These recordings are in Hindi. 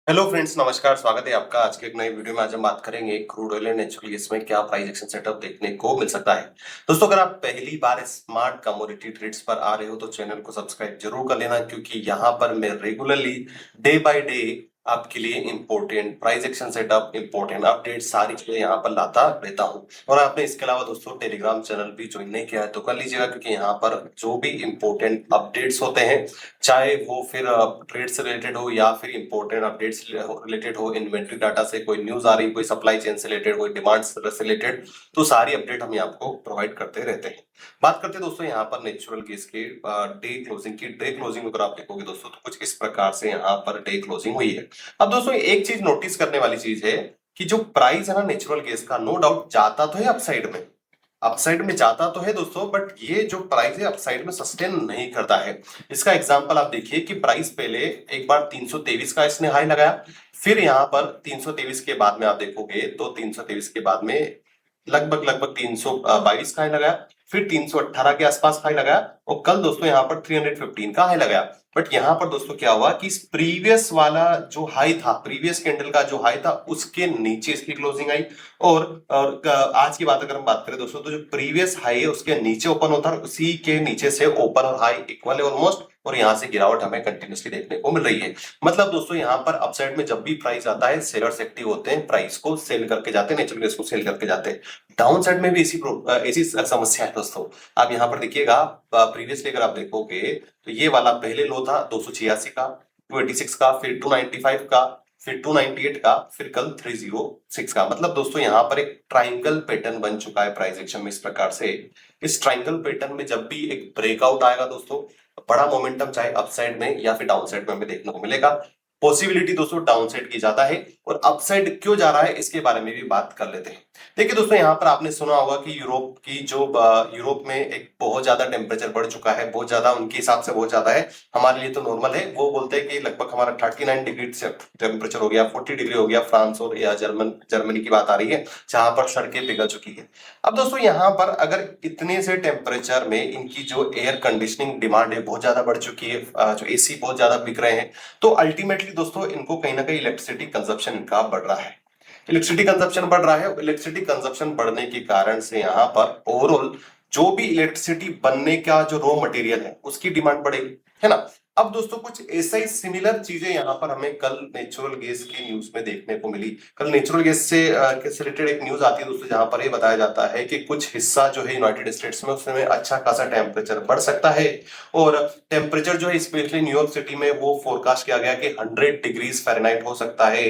हेलो फ्रेंड्स, नमस्कार। स्वागत है आपका आज के एक नई वीडियो में। आज हम बात करेंगे crude oil and natural gas में क्या प्राइस एक्शन सेटअप देखने को मिल सकता है। दोस्तों, अगर आप पहली बार स्मार्ट कमोडिटी ट्रेड्स पर आ रहे हो तो चैनल को सब्सक्राइब जरूर कर लेना, क्योंकि यहाँ पर मैं रेगुलरली डे बाय डे आपके लिए important price action setup, important update सारी चीजें यहाँ पर लाता रहता हूँ। और आपने इसके अलावा दोस्तों टेलीग्राम चैनल भी ज्वाइन नहीं किया है तो कर लीजिएगा, क्योंकि यहाँ पर जो भी इंपॉर्टेंट अपडेट्स होते हैं, चाहे वो फिर ट्रेड से रिलेटेड हो या फिर इंपॉर्टेंट अपडेट्स रिलेटेड हो, इन्वेंट्री डाटा से कोई न्यूज आ रही, कोई सप्लाई चेन से रिलेटेड, कोई डिमांड से रिलेटेड, तो सारी अपडेट हम आपको प्रोवाइड करते रहते हैं। बात करते हैं दोस्तों यहाँ पर नेचुरल गैस के डे क्लोजिंग की। डे क्लोजिंग अगर आप देखोगे दोस्तों तो कुछ इस प्रकार से यहाँ पर डे क्लोजिंग हुई है। अब दोस्तों एक चीज नोटिस करने वाली चीज है कि जो प्राइस है ना नेचुरल गैस का, नो डाउट जाता तो है अपसाइड में, अपसाइड में जाता तो है दोस्तों, बट ये जो प्राइस है अपसाइड में सस्टेन नहीं करता है। इसका एग्जांपल आप देखिए कि प्राइस पहले एक बार 323 का इसने हाई लगाया, फिर यहाँ पर 323 के बाद में आप देखोगे तो 323 के बाद में लगभग लगभग 322 का हाई लगाया, फिर 318 के आसपास हाई लगाया, और कल दोस्तों यहाँ पर 315 का हाई लगाया। बट यहाँ पर दोस्तों क्या हुआ कि इस प्रीवियस वाला जो हाई था, प्रीवियस कैंडल का जो हाई था, उसके नीचे इसकी क्लोजिंग आई। और आज की बात अगर हम बात करें दोस्तों तो जो प्रीवियस हाई है उसके नीचे ओपन होता है, उसी के नीचे से ओपन और हाई इक्वल है ऑलमोस्ट, और यहाँ से गिरावट हमें कंटिन्यूसली देखने को मिल रही है। मतलब दोस्तों यहाँ पर अपसाइड में जब भी प्राइस आता है, सेलर्स एक्टिव होते हैं, प्राइस को सेल करके जाते हैं, नेचुरल गैस को सेल करके जाते हैं। डाउन साइड में भी ऐसी समस्या है दोस्तों। आप यहाँ पर देखिएगा, प्रीवियसली अगर आप देखोगे तो ये वाला पहले लो था 286 का, 286 का, फिर 295 का, फिर 298 का, फिर कल 306 का। मतलब दोस्तों यहाँ पर एक ट्राइंगल पैटर्न बन चुका है प्राइस एक्शन में इस प्रकार से। इस ट्राइंगल पैटर्न में जब भी एक ब्रेकआउट आएगा दोस्तों, बड़ा मोमेंटम चाहे अपसाइड में या फिर डाउन साइड में हमें देखने को मिलेगा। पॉसिबिलिटी दोस्तों डाउन साइड की ज्यादा है, और अपसाइड क्यों जा रहा है इसके बारे में भी बात कर लेते हैं। देखिए दोस्तों, यहाँ पर आपने सुना होगा कि यूरोप में एक बहुत ज्यादा टेम्परेचर बढ़ चुका है, बहुत ज्यादा, उनके हिसाब से बहुत ज्यादा है, हमारे लिए तो नॉर्मल है। वो बोलते हैं कि लगभग हमारा 39 डिग्री टेम्परेचर हो गया, 40 डिग्री हो गया। फ्रांस और या जर्मनी की बात आ रही है, जहां पर सड़कें पिघल चुकी है। अब दोस्तों यहाँ पर अगर इतने से टेम्परेचर में इनकी जो एयर कंडीशनिंग डिमांड है बहुत ज्यादा बढ़ चुकी है, जो एसी बहुत ज्यादा बिक रहे हैं, तो अल्टीमेटली दोस्तों इनको कहीं ना कहीं इलेक्ट्रिसिटी कंजप्शन इनका बढ़ रहा है। इलेक्ट्रिसिटी कंजप्शन बढ़ रहा है, इलेक्ट्रिसिटी कंजप्शन बढ़ने के कारण से यहाँ पर ओवरऑल जो भी इलेक्ट्रिसिटी बनने का जो रॉ मटेरियल है उसकी डिमांड बढ़ेगी, है ना। अब दोस्तों कुछ ऐसा ही सिमिलर चीजें यहाँ पर हमें कल नेचुरल गैस की न्यूज में देखने को मिली। कल नेचुरल गैस से रिलेटेड एक न्यूज आती है दोस्तों, जहां पर ये बताया जाता है कि कुछ हिस्सा जो है यूनाइटेड स्टेट्स में, उसमें अच्छा खासा टेम्परेचर बढ़ सकता है। और टेम्परेचर जो है स्पेशली न्यूयॉर्क सिटी में वो फोरकास्ट किया गया कि 100 डिग्रीज फ़ारेनहाइट हो सकता है।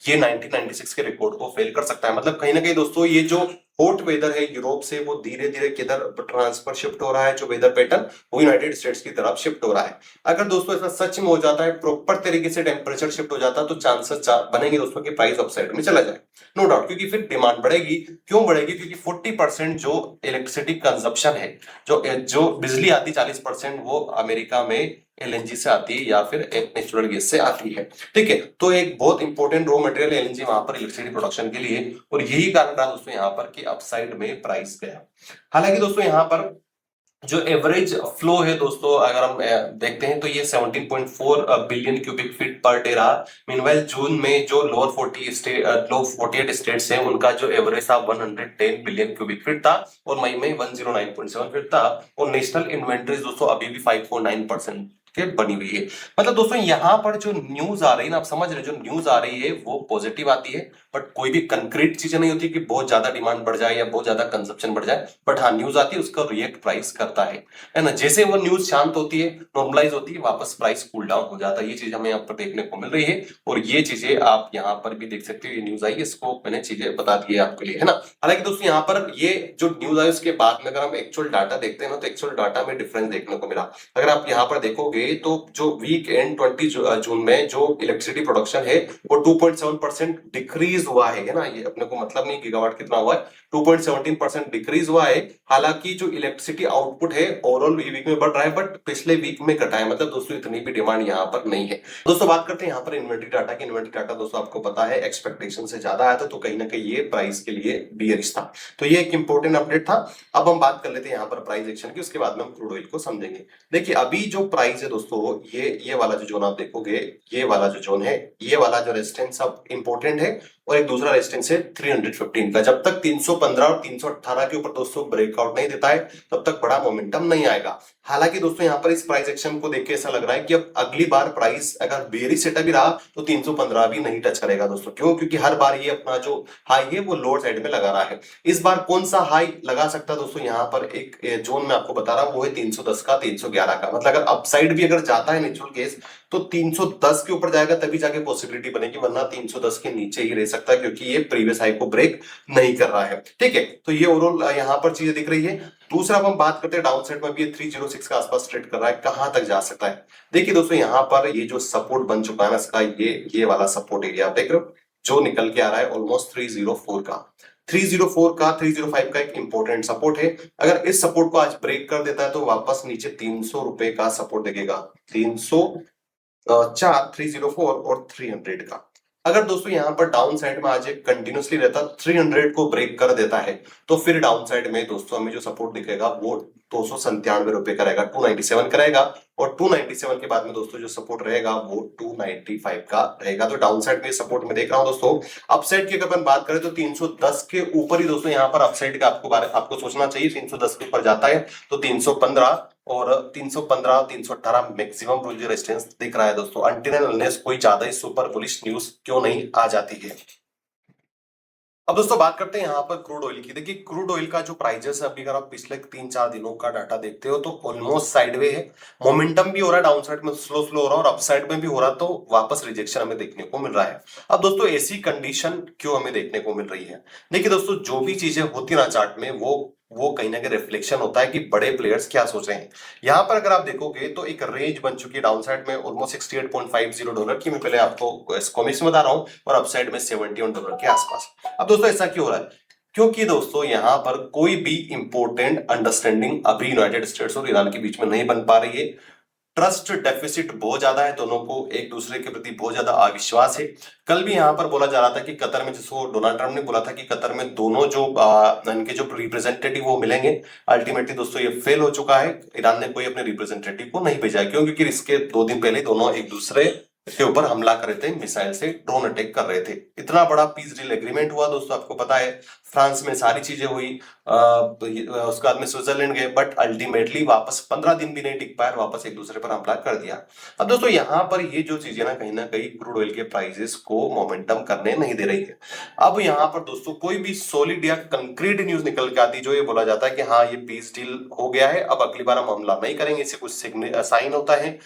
ये 1996 के रिकॉर्ड को फेल कर सकता है। मतलब कहीं ना कहीं दोस्तों ये जो हॉट वेदर है यूरोप से, वो धीरे धीरे किधर ट्रांसफर शिफ्ट हो रहा है, जो वेदर पैटर्न वो यूनाइटेड स्टेट्स की तरफ शिफ्ट हो रहा है। अगर दोस्तों ऐसा सच में हो जाता है, प्रॉपर तरीके से टेम्परेचर शिफ्ट हो जाता है, तो चांसेस बनेंगे दोस्तों कि प्राइस अपसाइड में चला जाए, नो डाउट। क्योंकि फिर डिमांड बढ़ेगी। क्यों बढ़ेगी? क्योंकि 40% जो इलेक्ट्रिसिटी कंजप्शन है, जो बिजली आती 40% वो अमेरिका में एलएनजी से आती है या फिर नेचुरल गैस से आती है। ठीक है, तो एक बहुत इंपॉर्टेंट रॉ मटेरियल एलएनजी वहां पर इलेक्ट्रिसिटी प्रोडक्शन के लिए, और यही कारण रहा दोस्तों यहाँ पर कि अपसाइड में प्राइस गया। हालांकि दोस्तों यहाँ पर जो एवरेज फ्लो है दोस्तों, अगर हम देखते हैं तो ये 17.4 billion cubic feet per day रहा। मीनवाइल जून में जो लोअर 48 स्टेट्स हैं उनका जो एवरेज था 110 बिलियन क्यूबिक फीट था, और मई में 109.7 फीट था। और नेशनल इन्वेंट्रीज दोस्तों अभी भी 5.9% के बनी हुई है। मतलब दोस्तों यहाँ पर जो न्यूज आ रही है ना, आप समझ रहे, जो न्यूज आ रही है वो पॉजिटिव आती है, बट कोई भी कंक्रीट चीजें नहीं होती कि बहुत ज्यादा डिमांड बढ़ जाए या बहुत ज्यादा कंजप्शन बढ़ जाए। बट हाँ, न्यूज आती है, उसका रिएक्ट प्राइस करता है ना। जैसे वो न्यूज शांत होती है, नॉर्मलाइज होती है, वापस प्राइस कूल डाउन हो जाता है। ये चीज हमें यहाँ पर देखने को मिल रही है, और ये चीजें आप यहाँ पर भी देख सकते हो। ये न्यूज आई, इसको मैंने चीजें बता दी है आपके लिए, है ना। हालांकि दोस्तों यहाँ पर ये जो न्यूज आई उसके बाद में अगर हम एक्चुअल डाटा देखते हैं ना, तो एक्चुअल डाटा में डिफरेंस देखने को मिला। अगर आप यहाँ पर देखोगे तो जो वीक एंड 20 जून में जो इलेक्ट्रिसिटी प्रोडक्शन है वो 2.7% डिक्रीज हुआ है ना। ये अपने को मतलब नहीं गीगावाट कितना हुआ है, 2.17% डिक्रीज हुआ है। हालांकि जो इलेक्ट्रिसिटी आउटपुट है ओवरऑल वीक में बढ़ रहा है, बट पिछले वीक में घटा है। मतलब दोस्तों इतनी भी डिमांड यहाँ पर नहीं है। दोस्तों बात करते हैं यहाँ पर इन्वेंट्री डाटा की। इन्वेंट्री डाटा दोस्तों आपको पता है एक्सपेक्टेशन से ज्यादा आया था, तो कहीं ना कहीं ये प्राइस के लिए बियरिश था। तो ये एक इंपॉर्टेंट अपडेट था। अब हम बात कर लेते हैं यहाँ पर प्राइस एक्शन की, उसके बाद में हम क्रूड ऑयल को समझेंगे। देखिए अभी जो प्राइस है दोस्तों ये वाला जो जोन आप देखोगे, ये वाला जो जोन है, ये वाला जो रेजिस्टेंस अब इंपॉर्टेंट है और एक दूसरा रेजिस्टेंस है 315 का। जब तक 315 और 318 के ऊपर दोस्तों ब्रेकआउट नहीं देता है तब तक बड़ा मोमेंटम नहीं आएगा। हालांकि दोस्तों यहाँ पर इस प्राइस एक्शन को देख के ऐसा लग रहा है कि अब अगली बार प्राइस अगर बेरिश सेटअप भी रहा तो 315 भी नहीं टच करेगा दोस्तों। क्यों? क्योंकि हर बार ये अपना जो हाई है वो लोअर साइड में लगा रहा है। इस बार कौन सा हाई लगा सकता है दोस्तों, यहाँ पर एक जोन में आपको बता रहा हूं वो है 310 का, 311 का। मतलब अगर अपसाइड भी अगर जाता है नेचुरल केस तो 310 के ऊपर जाएगा तभी जाके पॉसिबिलिटी बनेगी, वरना 310 के नीचे ही रह सकता है क्योंकि ये प्रीवियस हाई को ब्रेक नहीं कर रहा है। ठीक है, तो ये ओवरऑल यहाँ पर चीजें दिख रही है। दूसरा अब हम बात करते हैं डाउन साइड में भी ये 306 के आसपास ट्रेड कर रहा है, कहां तक जा सकता है। देखिए दोस्तों यहाँ पर ये जो सपोर्ट बन चुका है ना इसका, ये वाला सपोर्ट एरिया आप देख रहे हो जो निकल के आ रहा है ऑलमोस्ट 304 का, 304 का, 305 का एक इंपॉर्टेंट सपोर्ट है। अगर इस सपोर्ट को आज ब्रेक कर देता है तो वापस नीचे 300 रुपए का सपोर्ट देखेगा, 304, 304 और 300 का। अगर दोस्तों यहाँ पर डाउन साइड में आज एक कंटिन्यूसली रहता 300 को ब्रेक कर देता है तो फिर डाउन साइड में दोस्तों हमें जो सपोर्ट दिखेगा वो 297 रुपए का रहेगा, 297 का रहेगा। और 297 के बाद में दोस्तों जो सपोर्ट रहेगा वो 295 का रहेगा। तो डाउन साइड में सपोर्ट में देख रहा हूं दोस्तों। अपसाइड की अगर अपन बात करें तो 310 के ऊपर ही दोस्तों यहाँ पर अपसाइड का आपको सोचना चाहिए। 310 के ऊपर जाता है तो 315 और 315 318 मैक्सिमम रेजिस्टेंस दिख रहा है दोस्तों, अनटिल एंड अनलेस कोई ज्यादा ही सुपर बुलिश न्यूज क्यों नहीं आ जाती है। अब दोस्तों बात करते हैं यहाँ पर क्रूड ऑयल की। देखिए क्रूड ऑयल का जो प्राइजेस है अभी अगर आप पिछले 3-4 दिनों का डाटा देखते हो तो ऑलमोस्ट साइडवे है, मोमेंटम भी हो रहा है, डाउन साइड में स्लो स्लो हो रहा है और अपसाइड में भी हो रहा है, तो वापस रिजेक्शन हमें देखने को मिल रहा है। अब दोस्तों ऐसी कंडीशन क्यों हमें देखने को मिल रही है? देखिए दोस्तों जो भी चीजें होती ना चार्ट में वो कहीं ना कहीं रिफ्लेक्शन होता है कि बड़े प्लेयर्स क्या सोच रहे हैं। यहां पर अगर आप देखोगे तो एक रेंज बन चुकी है डाउन साइड में ऑलमोस्ट $68.50 की, मैं पहले आपको कॉमिक्स में बता रहा हूं, और अपसाइड में $71 के आसपास। अब दोस्तों ऐसा क्यों हो रहा है? क्योंकि दोस्तों यहां पर कोई भी इंपॉर्टेंट अंडरस्टैंडिंग अभी यूनाइटेड स्टेट्स और ईरान के बीच में नहीं बन पा रही है। ट्रस्ट डेफिसिट बहुत ज्यादा है, दोनों को एक दूसरे के प्रति बहुत ज्यादा अविश्वास है। कल भी यहां पर बोला जा रहा था कि कतर में, जिसको डोनाल्ड ट्रम्प ने बोला था कि कतर में दोनों जो इनके जो रिप्रेजेंटेटिव वो मिलेंगे, अल्टीमेटली दोस्तों ये फेल हो चुका है। ईरान ने कोई अपने रिप्रेजेंटेटिव को नहीं भेजा है। क्यों? क्योंकि इसके 2 दिन पहले दोनों एक दूसरे के ऊपर हमला कर रहे थे, मिसाइल से ड्रोन अटैक कर रहे थे। इतना बड़ा पीस डील एग्रीमेंट हुआ दोस्तों, आपको पता है फ्रांस में सारी चीजें हुई, उसके बाद में स्विट्जरलैंड गए, बट अल्टीमेटली वापस 15 दिन भी नहीं टिक पाया, वापस एक दूसरे पर हमला कर दिया। अब दोस्तों यहाँ पर ये जो चीजें ना कहीं क्रूड ऑयल के प्राइसेस को मोमेंटम करने नहीं दे रही है। अब यहाँ पर दोस्तों कोई भी सॉलिड या कंक्रीट न्यूज निकल के आती जो ये बोला जाता है कि हाँ ये पीस डील हो गया है, अब अगली बार हम हमला नहीं करेंगे, इससे कुछ साइन होता है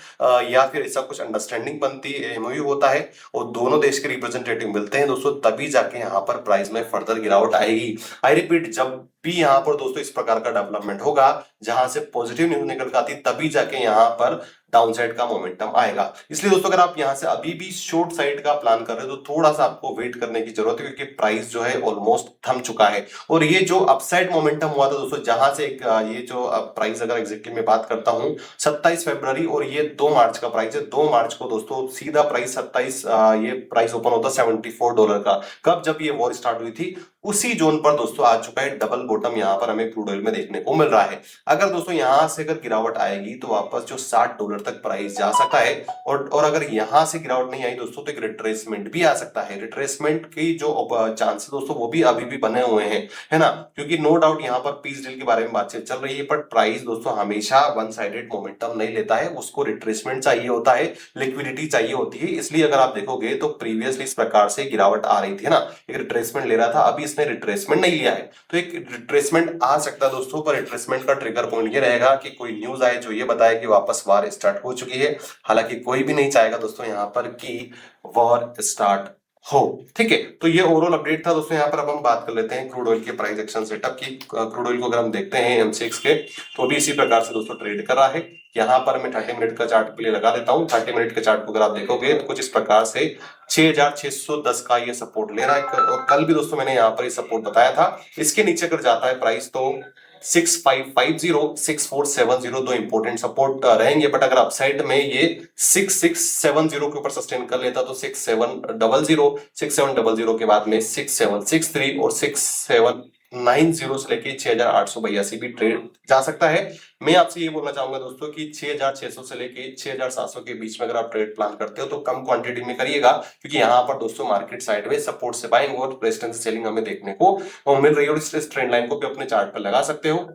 या फिर ऐसा कुछ अंडरस्टैंडिंग बनती है, एमओयू होता है और दोनों देश के रिप्रेजेंटेटिव मिलते हैं दोस्तों, तभी जाके यहाँ पर प्राइस में फर्दर गिरावट आएगी। आई रिपीट, जब भी यहाँ पर दोस्तों इस प्रकार का डेवलपमेंट होगा जहां से पॉजिटिव न्यूज निकल के आती तभी जाके यहाँ पर डाउन साइड का मोमेंटम आएगा। इसलिए दोस्तों अगर आप यहाँ से अभी भी शॉर्ट साइड का प्लान कर रहे हो तो थोड़ा सा आपको वेट करने की जरूरत है, क्योंकि प्राइस जो है ऑलमोस्ट थम चुका है। और ये जो अपसाइड मोमेंटम हुआ था दोस्तों, जहां से ये जो प्राइस अगर एग्जैक्टली मैं बात करता हूँ 27 फरवरी और ये 2 मार्च का प्राइस है। 2 मार्च को दोस्तों सीधा प्राइस 27 ये प्राइस ओपन होता $74 का। कब? जब ये वॉर स्टार्ट हुई थी, उसी जोन पर दोस्तों आ चुका है। डबल बॉटम यहाँ पर हमें क्रूड ऑयल में देखने को मिल रहा है। अगर दोस्तों यहां से अगर गिरावट आएगी तो वापस जो $60 तक प्राइस जा सकता है, और अगर यहां से गिरावट नहीं आई दोस्तों तो एक रिट्रेसमेंट भी आ सकता है। रिट्रेसमेंट की जो चांस दोस्तों वो भी अभी भी बने हुए हैं, है ना, क्योंकि नो डाउट यहाँ पर पीस डील के बारे में बातचीत चल रही है, बट प्राइस दोस्तों हमेशा वन साइडेड मोमेंटम नहीं लेता है, उसको रिट्रेसमेंट चाहिए होता है, लिक्विडिटी चाहिए होती है। इसलिए अगर आप देखोगे तो प्रीवियसली इस प्रकार से गिरावट आ रही थी ना, एक रिट्रेसमेंट ले रहा था, अभी इसने रिट्रेसमेंट नहीं लिया है तो एक रिट्रेसमेंट आ सकता है दोस्तों। पर रिट्रेसमेंट का ट्रिगर पॉइंट ये रहेगा कि कोई न्यूज आए जो ये बताए कि वापस वॉर स्टार्ट हो चुकी है। हालांकि कोई भी नहीं चाहेगा दोस्तों यहाँ पर कि वॉर स्टार्ट हो। ठीक है, तो ये ओवरऑल अपडेट था दोस्तों। यहाँ पर अब हम बात कर लेते हैं क्रूड ऑयल के प्राइस एक्शन सेटअप की। क्रूड ऑयल को अगर हम देखते हैं M6 के, तो भी इसी प्रकार से दोस्तों ट्रेड कर रहा है। यहाँ पर मैं 30 मिनट का चार्ट के लिए लगा देता हूँ। 30 मिनट के चार्ट को अगर आप देखोगे तो कुछ इस प्रकार से 6610 का ये सपोर्ट ले रहा है, और कल भी दोस्तों मैंने यहाँ पर ये सपोर्ट बताया था। इसके नीचे अगर जाता है प्राइस तो 6550 6470 दो इंपोर्टेंट सपोर्ट रहेंगे, बट अगर अपसाइड में ये 6670 के ऊपर सस्टेन कर लेता तो 6700 के बाद में 6763 और 67 6,990 से लेके 6,882 भी ट्रेड जा सकता है। मैं आपसे ये बोलना चाहूंगा दोस्तों कि 6,600 से लेके 6,700 के बीच में अगर आप ट्रेड प्लान करते हो तो कम क्वांटिटी में करिएगा, क्योंकि यहाँ पर दोस्तों मार्केट साइडवेज सपोर्ट से बाइंग और रेजिस्टेंस सेलिंग हमें देखने को मिल रही है। और इस ट्रेंड लाइन को भी अपने चार्ट पर लगा सकते हो।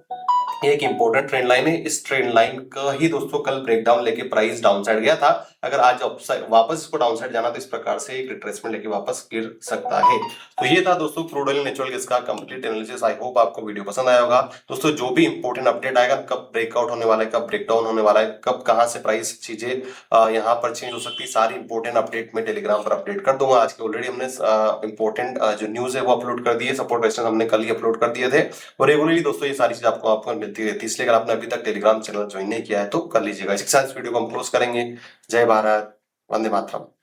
ये एक इंपॉर्टेंट ट्रेंड लाइन है। इस ट्रेंड लाइन का ही दोस्तों कल ब्रेकडाउन लेके प्राइस डाउन साइड गया था। अगर आज वापस इसको डाउन साइड जाना तो इस प्रकार से एक रिट्रेसमेंट लेके वापस गिर सकता है। तो ये था दोस्तों क्रूड ऑयल नेचुरल गैस का कंप्लीट एनालिसिस। आई होप आपको वीडियो पसंद आया होगा। दोस्तों जो भी इंपॉर्टेंट अपडेट आएगा, कब ब्रेकआउट होने वाला है, कब ब्रेकडाउन होने वाला है, कब कहां से प्राइस चीजें यहाँ पर चेंज हो सकती है, सारी इंपॉर्टेंट अपडेट मैं टेलीग्राम पर अपडेट कर दूंगा। आज के ऑलरेडी हमने इंपॉर्टेंट जो न्यूज है वो अपलोड कर दी है। सपोर्ट रेजिस्टेंस हमने कल ही अपलोड कर दिए थे। और रेगुलरली दोस्तों ये सारी चीज आपको मिलती रहती है, इसलिए अगर आपने अभी तक टेलीग्राम चैनल ज्वाइन नहीं किया है तो कर लीजिएगा। इस वीडियो को हम क्लोज करेंगे। जय भारत, वंदे मातरम।